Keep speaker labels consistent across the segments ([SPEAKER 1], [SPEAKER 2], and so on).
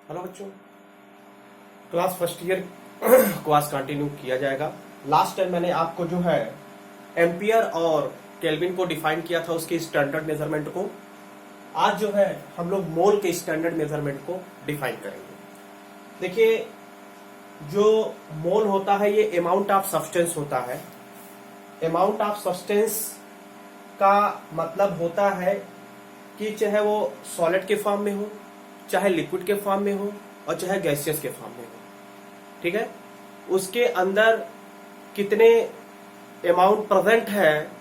[SPEAKER 1] Hello बच्चों, class first year class continue किया जाएगा। लास्ट टाइम मैंने आपको जो है एम्पियर और केल्विन को डिफाइन किया था, उसके स्टैंडर्ड मेजरमेंट को। आज जो है हम लोग मोल के स्टैंडर्ड मेजरमेंट को डिफाइन करेंगे। देखिए, जो मोल होता है ये अमाउंट ऑफ सब्सटेंस होता है। अमाउंट ऑफ सब्सटेंस का मतलब होता है कि चाहे वो सॉलिड के फॉर्म में हो, चाहे लिक्विड के फॉर्म में हो और चाहे गैसियस के फॉर्म में हो। ठीक है, उसके अंदर कितने अमाउंट प्रेजेंट है।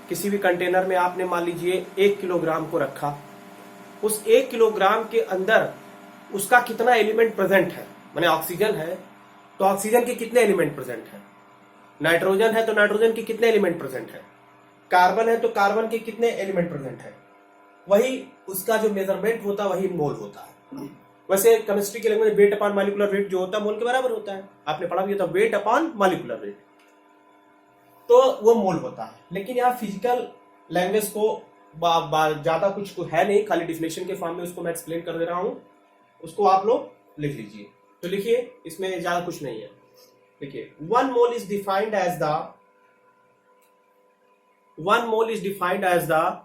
[SPEAKER 1] किसी भी कंटेनर में आपने मान लीजिए 1 किलोग्राम को रखा, उस 1 किलोग्राम के अंदर उसका कितना एलिमेंट प्रेजेंट है। माने ऑक्सीजन है तो ऑक्सीजन के कितने एलिमेंट प्रेजेंट है, नाइट्रोजन है तो नाइट्रोजन के कितने एलिमेंट प्रेजेंट है, कार्बन है तो कार्बन के कितने एलिमेंट प्रेजेंट है। वही उसका जो मेजरमेंट होता है वही मोल होता है। वैसे केमिस्ट्री के language weight upon molecular weight जो होता है मोल के बराबर होता है। आपने पढ़ा भी था, वेट अपॉन मॉलिक्यूलर वेट, तो वो मोल होता है। लेकिन यहाँ फिजिकल लैंग्वेज को ज्यादा कुछ है नहीं, खाली डिफिनेशन के फॉर्म में उसको मैं एक्सप्लेन कर दे रहा हूं, उसको आप लोग लिख लीजिए। तो लिखिए, इसमें ज्यादा कुछ नहीं है। देखिए, one mole is defined as the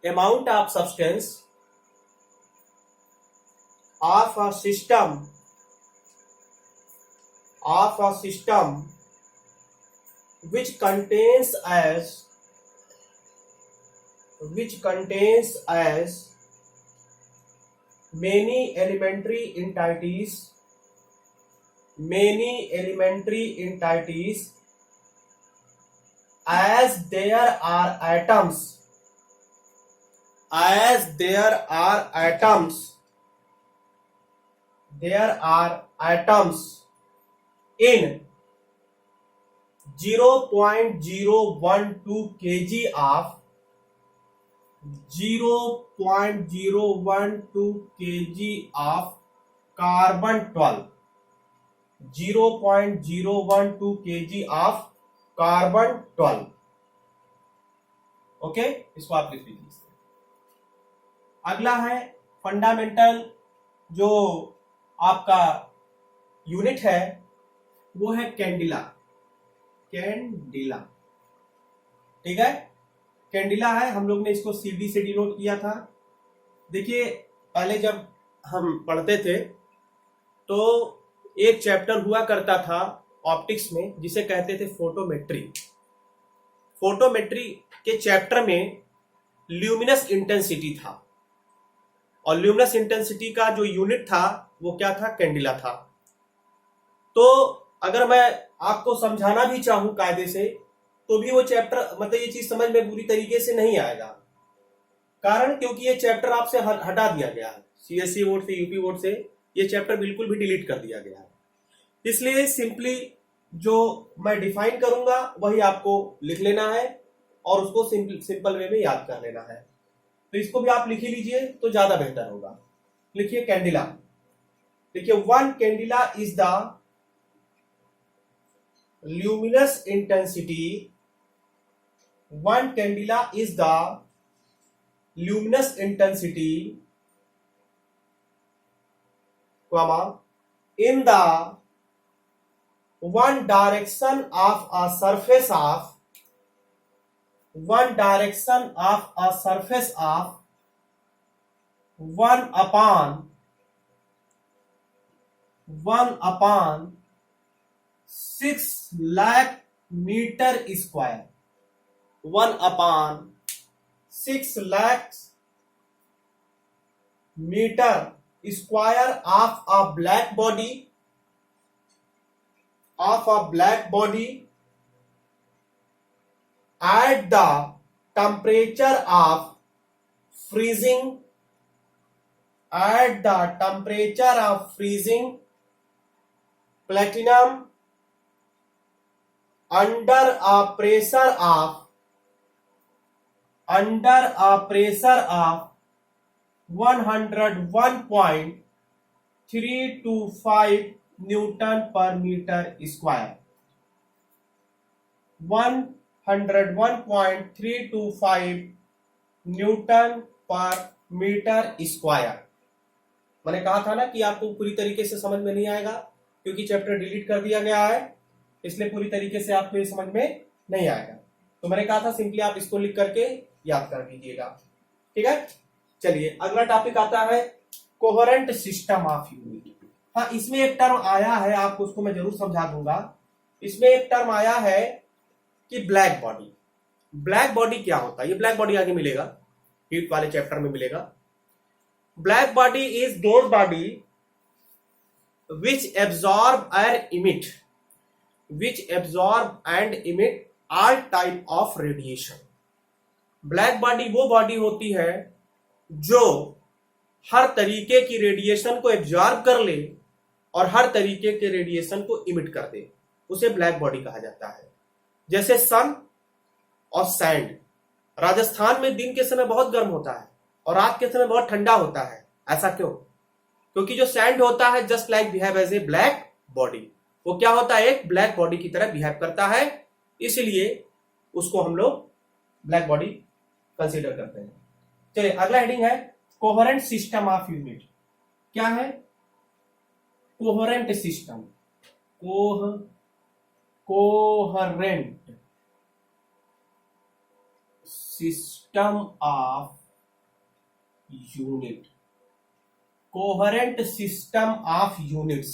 [SPEAKER 1] amount of substance of a system which contains as many elementary entities as there are atoms in 0.012 kg of 0.012 kg of carbon 12, 0.012 kg of carbon 12। Okay, इसको आप लिख लीजिए। अगला है fundamental, जो आपका unit है वो है कैंडिला। ठीक है, कैंडिला है। हम लोग ने इसको सीडी से डिनोट किया था। देखिए, पहले जब हम पढ़ते थे तो एक चैप्टर हुआ करता था ऑप्टिक्स में जिसे कहते थे फोटोमेट्री। फोटोमेट्री के चैप्टर में ल्यूमिनस इंटेंसिटी था, और ल्यूमिनस इंटेंसिटी का जो यूनिट था वो क्या था, कैंडिला था। तो अगर मैं आपको समझाना भी चाहूं कायदे से तो भी वो चैप्टर, मतलब ये चीज समझ में पूरी तरीके से नहीं आएगा। कारण क्योंकि ये चैप्टर आपसे हटा दिया गया है, सीएससी बोर्ड से, यूपी बोर्ड से ये चैप्टर बिल्कुल भी डिलीट कर दिया गया है। इसलिए सिंपली जो मैं डिफाइन करूंगा वही आपको लिख लेना है और उसको सिंपल वे में याद कर लेना है। तो इसको भी आप लिख ही लीजिए तो ज्यादा बेहतर होगा। लिखिए कैंडिला। देखिए, one candela is the luminous intensity, one candela is the luminous intensity, in the one direction of a surface of 1 upon 6 lakh meter square, 1 upon 6 lakh meter square of a black body at the temperature of freezing platinum under a pressure of 101.325 Newton per meter square, 101.325 Newton पर metre square. मैंने कहा था ना कि आपको पूरी तरीके से समझ में नहीं आएगा, क्योंकि चैप्टर डिलीट कर दिया गया है, इसलिए पूरी तरीके से आपको ये समझ में नहीं आएगा। तो मैंने कहा था सिंपली आप इसको लिख करके याद कर लीजिएगा, ठीक है। चलिए अगला टॉपिक आता है कोहेरेंट सिस्टम ऑफ यूनिट। हाँ, इसमें एक टर्म आया है, आपको उसको मैं जरूर समझा दूंगा। इसमें एक टर्म आया है कि ब्लैक बॉडी। ब्लैक बॉडी क्या होता है, ये ब्लैक बॉडी आगे मिलेगा, हीट वाले चैप्टर में मिलेगा। Black body is those body which absorb and emit all type of radiation. Black body वो बॉडी होती है जो हर तरीके की रेडिएशन को एब्जॉर्ब कर ले और हर तरीके के रेडिएशन को इमिट कर दे, उसे ब्लैक बॉडी कहा जाता है। जैसे सन और सैंड। राजस्थान में दिन के समय बहुत गर्म होता है और रात के समय बहुत ठंडा होता है। ऐसा क्यों? क्योंकि जो सैंड होता है just like behave as a black body, वो क्या होता है, एक ब्लैक बॉडी की तरह बिहेव करता है, इसलिए उसको हम लोग ब्लैक बॉडी कंसीडर करते हैं। चलिए अगला हेडिंग है कोहेरेंट सिस्टम ऑफ यूनिट। क्या है coherent system? Coherent system of unit. Coherent system of units.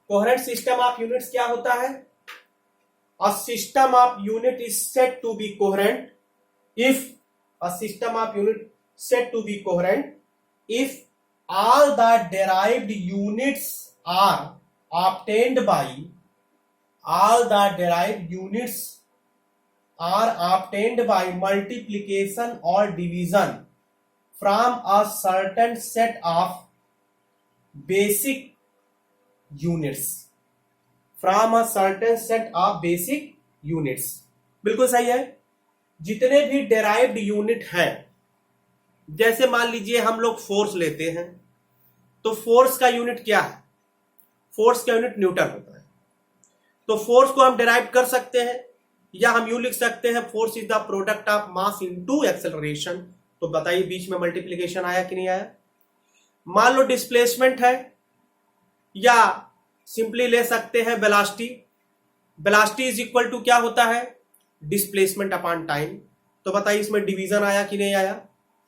[SPEAKER 1] Coherent system of units क्या होता है? A system of unit is said to be coherent if a system of unit said to be coherent if all the derived units are obtained by multiplication or division from a certain set of basic units. From a certain set of basic units. बिल्कुल सही है। जितने भी derived unit हैं, जैसे मान लीजिए हम लोग फोर्स लेते हैं, तो फोर्स का यूनिट क्या है? फोर्स का यूनिट न्यूटन होता है। तो फोर्स को हम डेराइव कर सकते हैं या हम यूं लिख सकते हैं force is the product of mass into acceleration. तो बताइए बीच में मल्टीप्लीकेशन आया कि नहीं आया? मान लो डिस्प्लेसमेंट है, या सिंपली ले सकते हैं velocity. Velocity is equal to क्या होता है? Displacement upon time. तो बताइए इसमें डिवीजन आया कि नहीं आया?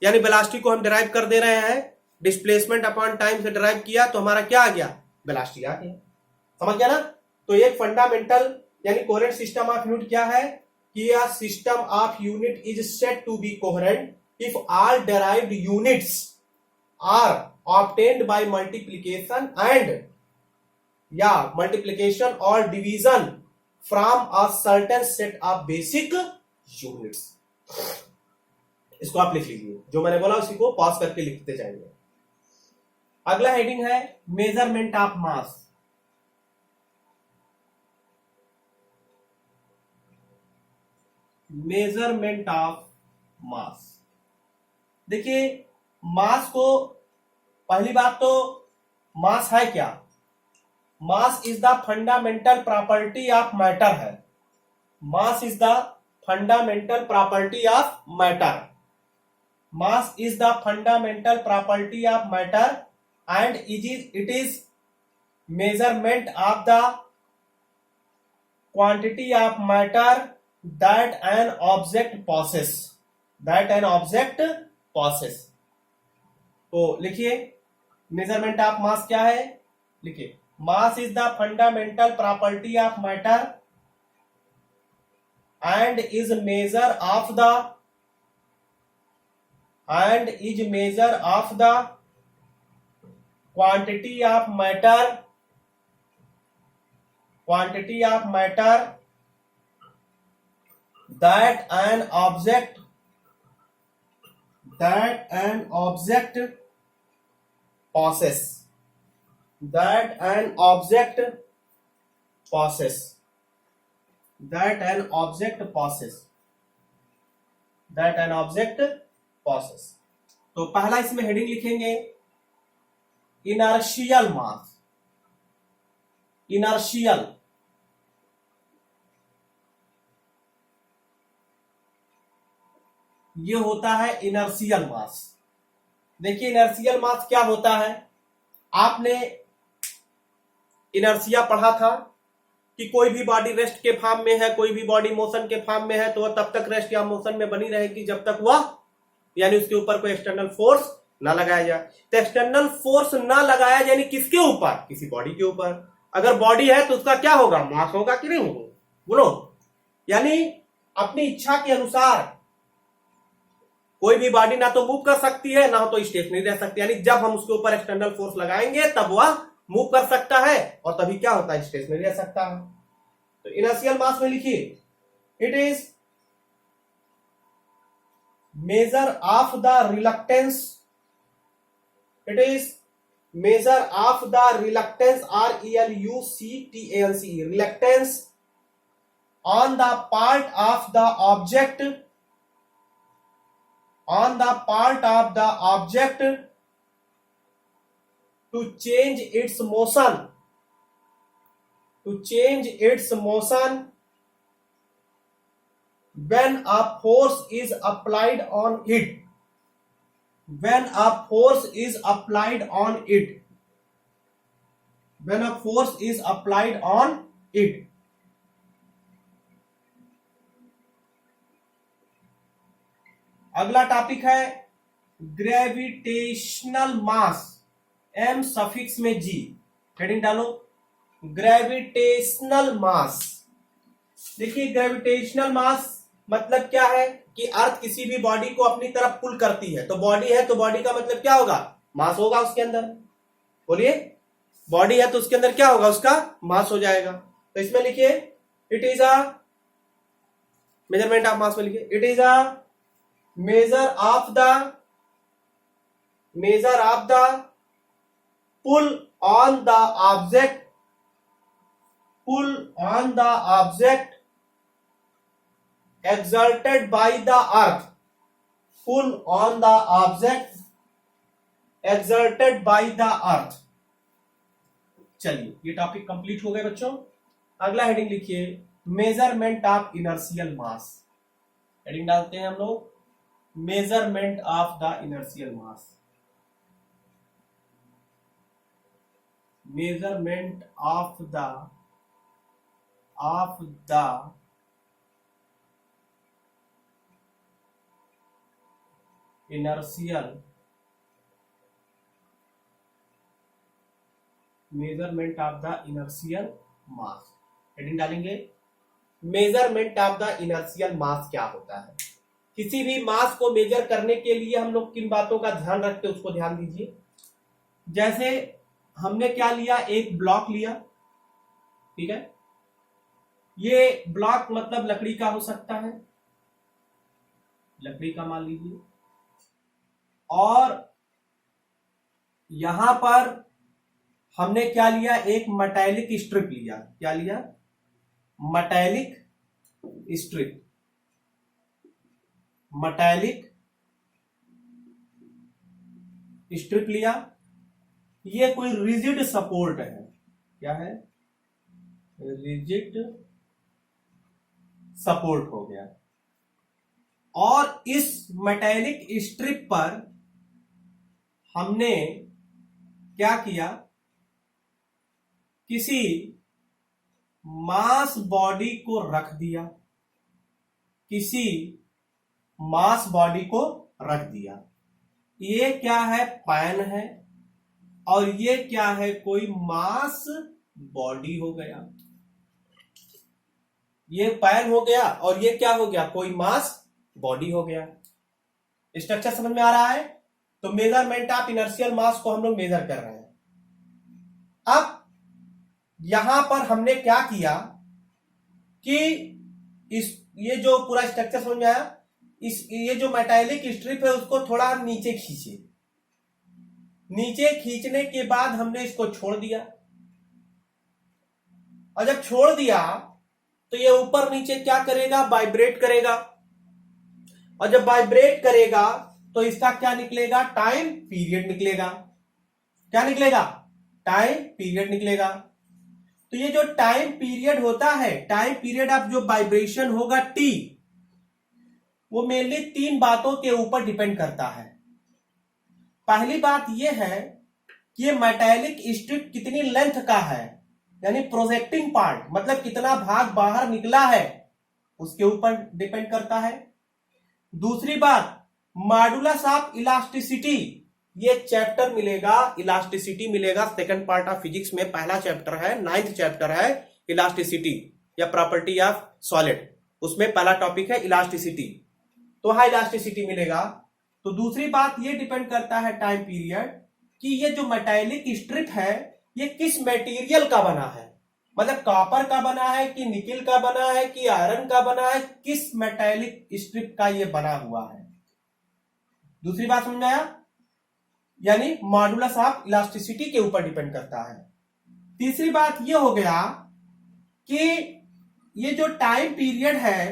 [SPEAKER 1] यानी वेलोसिटी को हम डिराइव कर दे रहे हैं, डिस्प्लेसमेंट अपॉन टाइम से डिराइव किया, तो हमारा क्या आ गया? वेलोसिटी आ गया। समझ गया ना? तो एक फंडामेंटल यानी कोहेरेंट सिस्टम ऑफ यूनिट क्या है कि यह system of unit is said to be coherent if all derived units are obtained by multiplication and multiplication or division from a certain set of basic units। इसको आप लिख लीजिए, जो मैंने बोला उसी को पॉज करके लिखते जाएंगे। अगला हेडिंग है measurement of mass. Measurement of mass. देखिए मास को, पहली बात तो मास है क्या? Mass is the fundamental property of matter है। Mass is the fundamental property of matter. Mass is the fundamental property of matter and it is measurement of the quantity of matter that an object possess. तो लिखिए measurement of मास क्या है? लिखिए mass is the fundamental property of matter and is measure of the quantity of matter that an object possesses। That an object possesses। तो पहला इसमें heading लिखेंगे inertial मास। Inertial ये होता है इनर्शियल मास। देखिए इनर्शियल मास क्या होता है, आपने इनर्शिया पढ़ा था कि कोई भी बॉडी रेस्ट के फॉर्म में है, कोई भी बॉडी मोशन के फॉर्म में है तो वह तब तक रेस्ट या मोशन में बनी रहेगी जब तक वह यानी उसके ऊपर कोई एक्सटर्नल फोर्स ना लगाया जाए। तो एक्सटर्नल फोर्स ना लगाया यानी किसके ऊपर, किसी बॉडी के ऊपर। अगर बॉडी है तो उसका क्या होगा, मास होगा कि नहीं होगा, बोलो। यानी अपनी इच्छा के अनुसार कोई भी बॉडी ना तो मूव कर सकती है ना तो स्टेशनरी रह सकती है, यानी जब हम उसके ऊपर एक्सटर्नल फोर्स लगाएंगे तब वह मूव कर सकता है और तभी क्या होता है, स्टेशनरी रह सकता है। तो इनर्शियल मास में लिखिए, it is measure of the reluctance, it is measure of the reluctance, reluctance, reluctance on the part of the object, on the part of the object to change its motion, to change its motion when a force is applied on it, when a force is applied on it, when a force is applied on it। अगला topic है gravitational मास, M suffix में जी, heading डालो gravitational mass. देखिए gravitational मास मतलब क्या है कि अर्थ किसी भी बॉडी को अपनी तरफ पुल करती है, तो बॉडी है तो बॉडी का मतलब क्या होगा, मास होगा उसके अंदर। बोलिए, बॉडी है तो उसके अंदर क्या होगा, उसका मास हो जाएगा। तो इसमें लिखिए it is a measurement of mass में लिखिए it is a measure of the pull on the object, pull on the object exerted by the earth, pull on the object exerted by the earth। चलिए ये topic complete हो गए बच्चों। अगला heading लिखिए measurement of inertial mass. Heading डालते हैं हम लोग measurement of the inertial mass, measurement of the inertial, measurement of the inertial mass. Heading डालेंगे मेजरमेंट ऑफ द इनर्शियल मास क्या होता है। किसी भी मास को मेजर करने के लिए हम लोग किन बातों का ध्यान रखते हैं उसको ध्यान दीजिए। जैसे हमने क्या लिया, एक ब्लॉक लिया, ठीक है, ये ब्लॉक मतलब लकड़ी का हो सकता है, लकड़ी का मान लीजिए, और यहां पर हमने क्या लिया, एक मेटालिक स्ट्रिप लिया। क्या लिया, मेटालिक स्ट्रिप, मेटालिक स्ट्रिप लिया। ये कोई रिजिड सपोर्ट है, क्या है, रिजिड सपोर्ट हो गया। और इस मेटालिक स्ट्रिप पर हमने क्या किया, किसी मास बॉडी को रख दिया, किसी मास बॉडी को रख दिया। ये क्या है, पैन है, और ये क्या है, कोई मास बॉडी हो गया। ये पैन हो गया और ये क्या हो गया, कोई मास बॉडी हो गया। स्ट्रक्चर समझ में आ रहा है। तो मेजरमेंट ऑफ इनर्शियल मास को हम लोग मेजर कर रहे हैं। अब यहां पर हमने क्या किया कि ये जो पूरा स्ट्रक्चर समझ में आया, ये जो मेटालिक स्ट्रिप है उसको थोड़ा नीचे खींचे। नीचे खींचने के बाद हमने इसको छोड़ दिया, और जब छोड़ दिया तो ये ऊपर नीचे क्या करेगा, वाइब्रेट करेगा, और जब वाइब्रेट करेगा तो इसका क्या निकलेगा, टाइम पीरियड निकलेगा। क्या निकलेगा, टाइम पीरियड निकलेगा। तो ये जो टाइम पीरियड होता है, टाइम पीरियड ऑफ जो वाइब्रेशन होगा टी, वो मेनली तीन बातों के ऊपर डिपेंड करता है। पहली बात यह है कि ये मेटालिक स्ट्रिप कितनी लेंथ का है, यानी प्रोजेक्टिंग पार्ट मतलब कितना भाग बाहर निकला है उसके ऊपर डिपेंड करता है। दूसरी बात मॉडुलस ऑफ इलास्टिसिटी, ये चैप्टर मिलेगा, इलास्टिसिटी मिलेगा सेकंड पार्ट ऑफ फिजिक्स में, पहला चैप्टर है, 9th चैप्टर है इलास्टिसिटी या प्रॉपर्टी ऑफ सॉलिड, उसमें पहला टॉपिक है इलास्टिसिटी, तो वहां इलास्टिसिटी मिलेगा। तो दूसरी बात ये डिपेंड करता है टाइम पीरियड कि ये जो मेटालिक स्ट्रिप है ये किस मटेरियल का बना है, मतलब कॉपर का बना है कि निकिल का बना है कि आयरन का बना है, किस मेटालिक स्ट्रिप का ये बना हुआ है। दूसरी बात समझ आया, यानी मॉडुलस ऑफ इलास्टिसिटी के ऊपर डिपेंड करता है। तीसरी बात ये हो गया कि ये जो टाइम पीरियड है,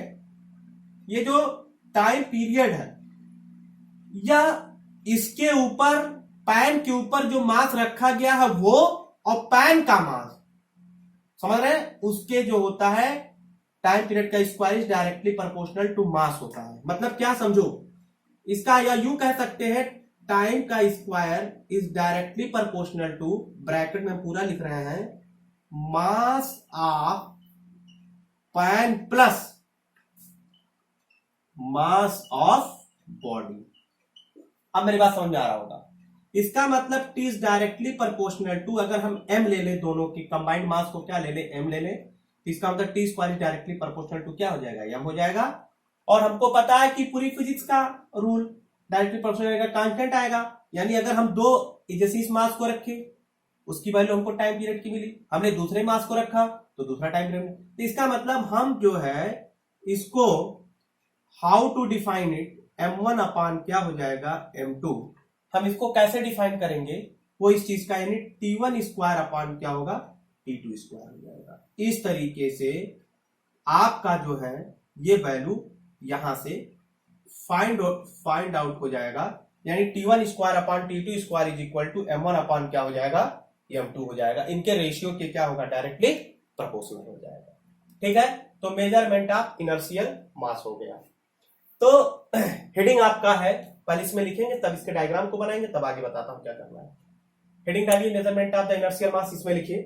[SPEAKER 1] ये जो टाइम पीरियड है या इसके ऊपर पैन के ऊपर जो मास रखा गया है वो और पैन का मास, समझ रहे हैं, उसके जो होता है टाइम पीरियड का square is directly proportional to mass होता है। मतलब क्या समझो इसका, या यूं कह सकते हैं टाइम का square is directly proportional to, bracket में पूरा लिख रहे हैं, mass of pan plus mass of body. अब मेरी बात समझ में आ रहा होगा, इसका मतलब T is directly proportional to, अगर हम M ले ले, दोनों की कंबाइंड मास को क्या ले ले, M ले ले, तो इसका मतलब T square is directly proportional to क्या हो जाएगा, M हो जाएगा। और हमको पता है कि पूरी फिजिक्स का रूल डायरेक्टली प्रोपोर्शनल कांस्टेंट आएगा, यानी अगर हम दो जैसे इस मास को रखे उसकी वैल्यू हमको टाइम पीरियड की मिली, हमने दूसरे मास को रखा तो दूसरा टाइम पीरियड, तो इसका मतलब हम जो है इसको how to define it, M1 upon क्या हो जाएगा M2, हम इसको कैसे डिफाइन करेंगे वो इस चीज का, यानी T1 स्क्वायर अपान क्या होगा T2 स्क्वायर हो जाएगा। इस तरीके से आपका जो है ये वैल्यू यहां से फाइंड आउट हो जाएगा, यानी T1 square upon T2 square is equal to M1 upon क्या हो जाएगा M2 हो जाएगा। इनके रेशियो के क्या होगा, डायरेक्टली प्रोपोर्शनल हो जाएगा। ठीक है, तो मेजरमेंट ऑफ इनर्शियल मास हो गया। तो हेडिंग आपका है, पहले इसमें लिखेंगे तब इसके डायग्राम को बनाएंगे, तब आगे बताता हूं क्या करना है। हेडिंग डालिए measurement of the inertial mass, इसमें लिखिए,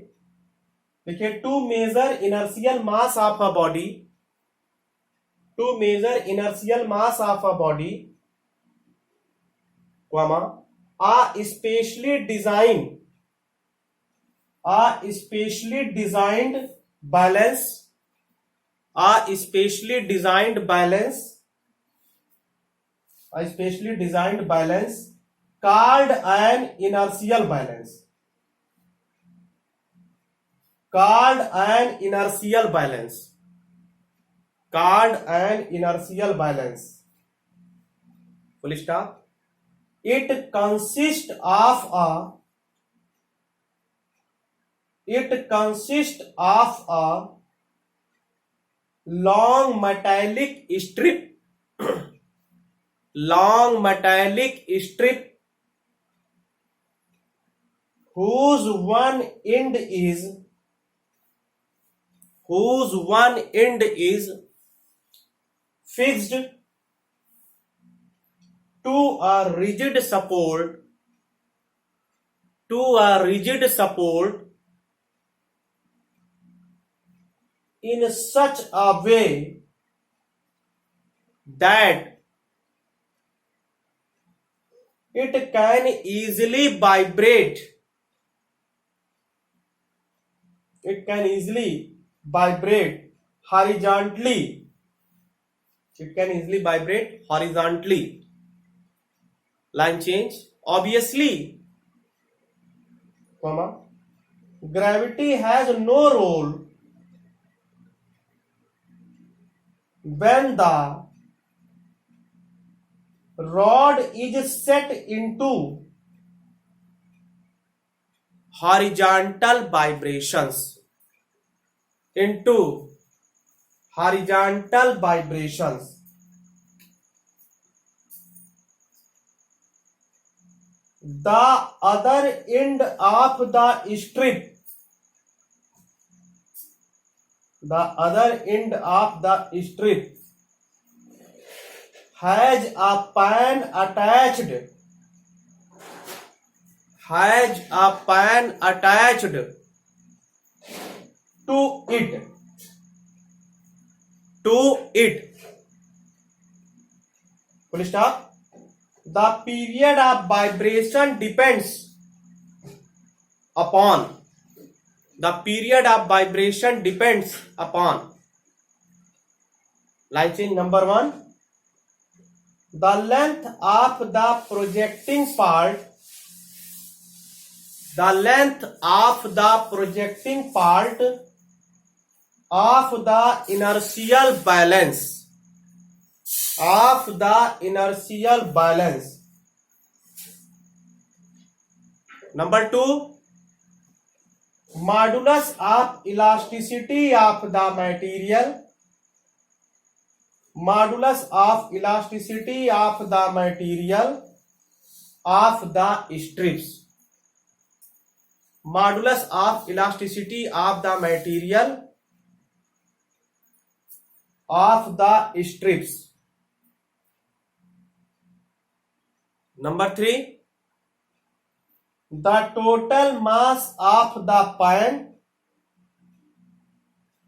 [SPEAKER 1] देखिए to measure inertial mass of a body, to measure inertial mass of a body, a specially designed balance, a specially designed balance called an inertial balance, full stop. It consists of a long metallic strip whose one end is fixed to a rigid support in such a way that it can easily vibrate horizontally. Line change. Obviously, gravity has no role when the rod is set into horizontal vibrations. The other end of the strip has a pan attached has a pan attached to it, full stop. The period of vibration depends upon, the period of vibration depends upon, line change number 1, the length of the projecting part, the length of the projecting part of the inertial balance, of the inertial balance. Number 2, modulus of elasticity of the material, modulus of elasticity of the material of the strips, modulus of elasticity of the material of the strips. Number 3, the total mass of the pan,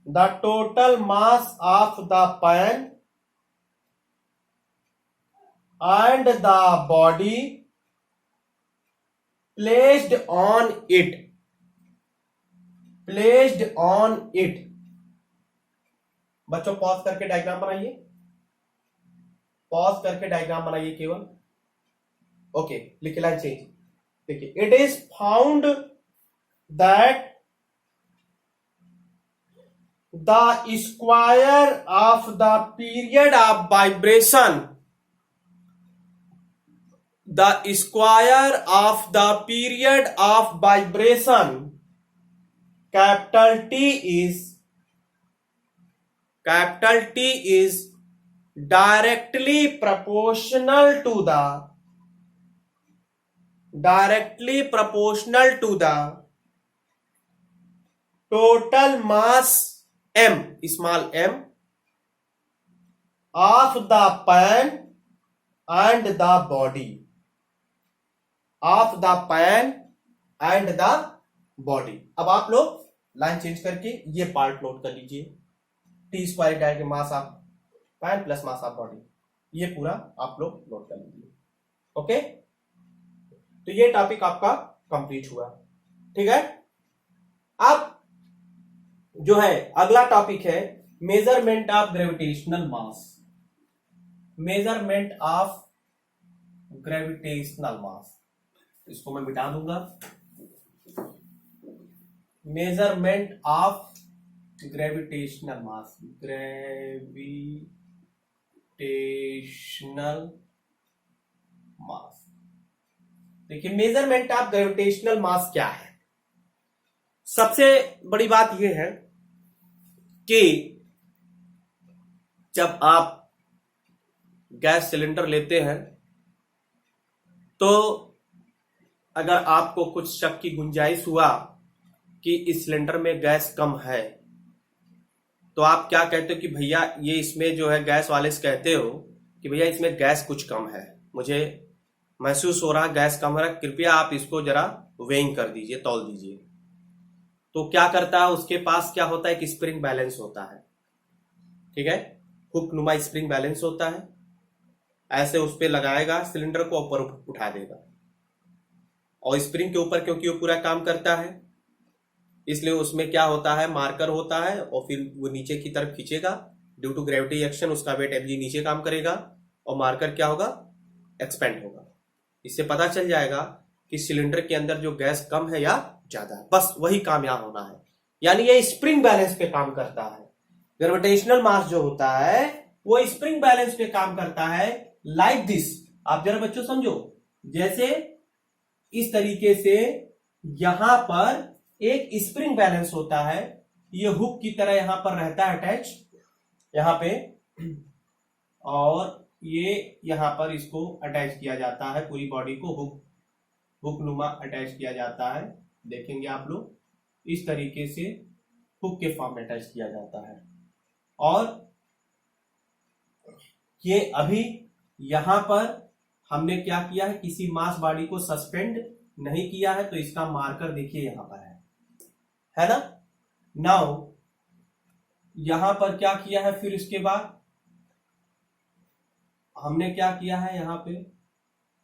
[SPEAKER 1] the total mass of the pan and the body placed on it, placed on it. बच्चों pause करके diagram बनाइए, pause करके diagram बनाइए केवल। Okay, लिख line change. देखिए, it is found that the square of the period of vibration, the square of the period of vibration capital T is directly proportional to the total mass m, small m, of the pan and the body, of the pan and the body. अब आप लोग line change करके ये part note कर लीजिए, T square direct mass of pan plus mass of body, ये पूरा आप लोग नोट कर लीजिए। ओके, तो ये टॉपिक आपका कंप्लीट हुआ, ठीक है। अब जो है अगला टॉपिक है measurement of gravitational mass, measurement of gravitational mass, इसको मैं मिटा दूंगा। Measurement of gravitational mass, gravitational mass. देखिए, मेजरमेंट ऑफ ग्रेविटेशनल मास क्या है? सबसे बड़ी बात यह है कि जब आप गैस सिलेंडर लेते हैं तो अगर आपको कुछ शक की गुंजाइश हुआ कि इस सिलेंडर में गैस कम है, तो आप क्या कहते हो कि भैया ये इसमें जो है, गैस वाले से कहते हो कि भैया इसमें गैस कुछ कम है, मुझे महसूस हो रहा गैस कम है, कृपया आप इसको जरा वेइंग कर दीजिए, तौल दीजिए। तो क्या करता है, उसके पास क्या होता है, एक स्प्रिंग बैलेंस होता है, ठीक है, हुक नुमा स्प्रिंग बैलेंस होता है, ऐसे उस पर लगाएगा सिलेंडर को, ऊपर उठा देगा, और स्प्रिंग के ऊपर क्योंकि वो पूरा काम करता है इसलिए उसमें क्या होता है, मार्कर होता है, और फिर वो नीचे की तरफ खींचेगा, ड्यू टू ग्रेविटी एक्शन उसका वेट mg नीचे काम करेगा, और मार्कर क्या होगा, एक्सपेंड होगा। इससे पता चल जाएगा कि सिलेंडर के अंदर जो गैस कम है या ज्यादा है, बस वही काम यहाँ होना है। यानी ये स्प्रिंग बैलेंस पे काम करता है। ग्रेविटेशनल मास जो होता है वो स्प्रिंग बैलेंस पे काम करता है, लाइक दिस। आप जरा बच्चों समझो, जैसे इस तरीके से यहां पर एक स्प्रिंग बैलेंस होता है, ये हुक की तरह यहां पर रहता है अटैच यहां पे, और ये यहां पर इसको अटैच किया जाता है, पूरी बॉडी को हुक नुमा अटैच किया जाता है। देखेंगे आप लोग इस तरीके से हुक के फॉर्म में अटैच किया जाता है, और ये अभी यहां पर हमने क्या किया है, किसी मास बॉडी को सस्पेंड नहीं किया है तो इसका मार्कर देखिए यहां पर है ना। नाउ यहां पर क्या किया है, फिर इसके बाद हमने क्या किया है, यहां पे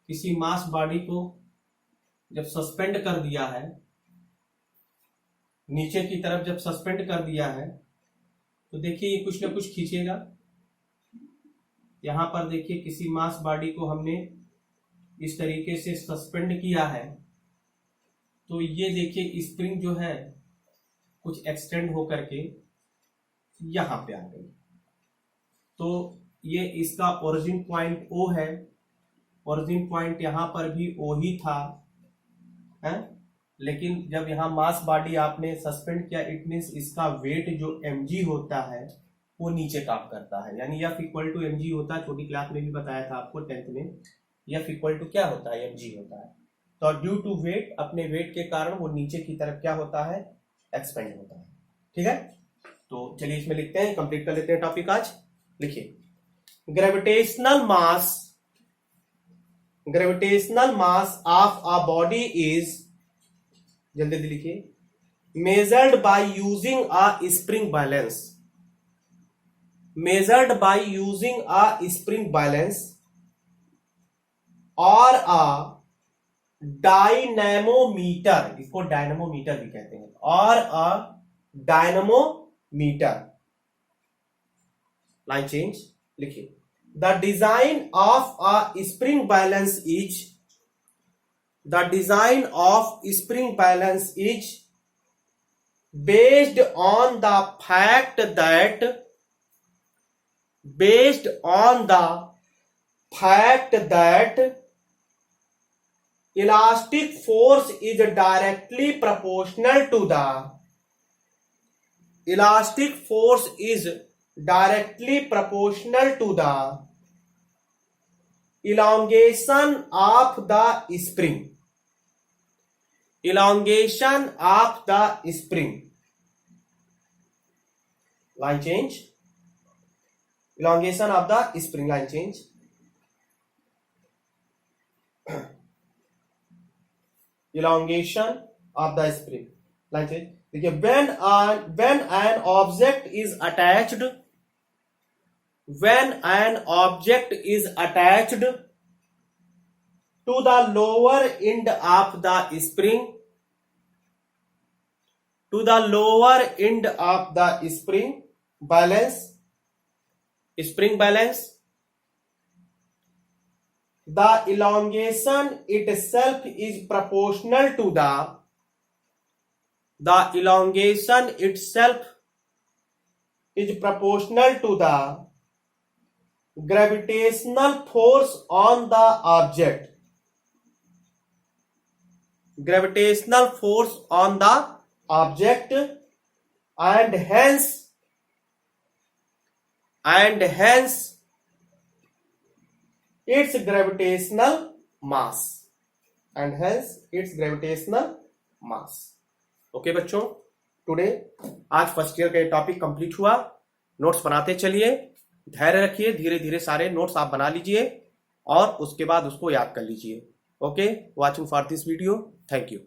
[SPEAKER 1] किसी मास बॉडी को जब सस्पेंड कर दिया है, नीचे की तरफ जब सस्पेंड कर दिया है तो देखिए ये कुछ ना कुछ खींचेगा। यहां पर देखिए किसी मास बॉडी को हमने इस तरीके से सस्पेंड किया है तो ये देखिए स्प्रिंग जो है कुछ एक्सटेंड होकर के यहां पे आ गई। तो ये इसका ओरिजिन पॉइंट ओ है, ओरिजिन पॉइंट यहां पर भी ओ ही था है? लेकिन जब यहां मास बॉडी आपने सस्पेंड किया, इट मींस इसका वेट जो mg होता है वो नीचे काम करता है, यानी F इक्वल टू mg होता है। छोटी क्लास में भी बताया था आपको 10th में, F इक्वल टू क्या होता है, mg होता है। तो ड्यू टू वेट, अपने वेट के कारण वो नीचे की तरफ क्या होता है, एक्सपेंड होता है। ठीक है, तो चलिए इसमें लिखते हैं, कंप्लीट कर लेते हैं टॉपिक आज। लिखिए, gravitational mass of a body is, जल्दी लिखिए, measured by using a spring balance, measured by using a spring balance or a dynamometer, इसको डायनामोमीटर भी कहते हैं, और a dynamometer। लाइन चेंज, लिखिए, the design of a spring balance is, the design of spring balance is based on the fact that elastic force is directly proportional to the elongation of the spring, line change, elongation of the spring, line change, elongation of the spring, line change। देखिए, when an object is attached to the lower end of the spring, spring balance, the elongation itself is proportional to the gravitational force on the object, and hence its gravitational mass, okay बच्चों, today आज first year का ये topic complete हुआ। Notes बनाते चलिए, धैर्य रखिए, धीरे धीरे सारे नोट्स आप बना लीजिए और उसके बाद उसको याद कर लीजिए। Okay, watching for this video, thank you.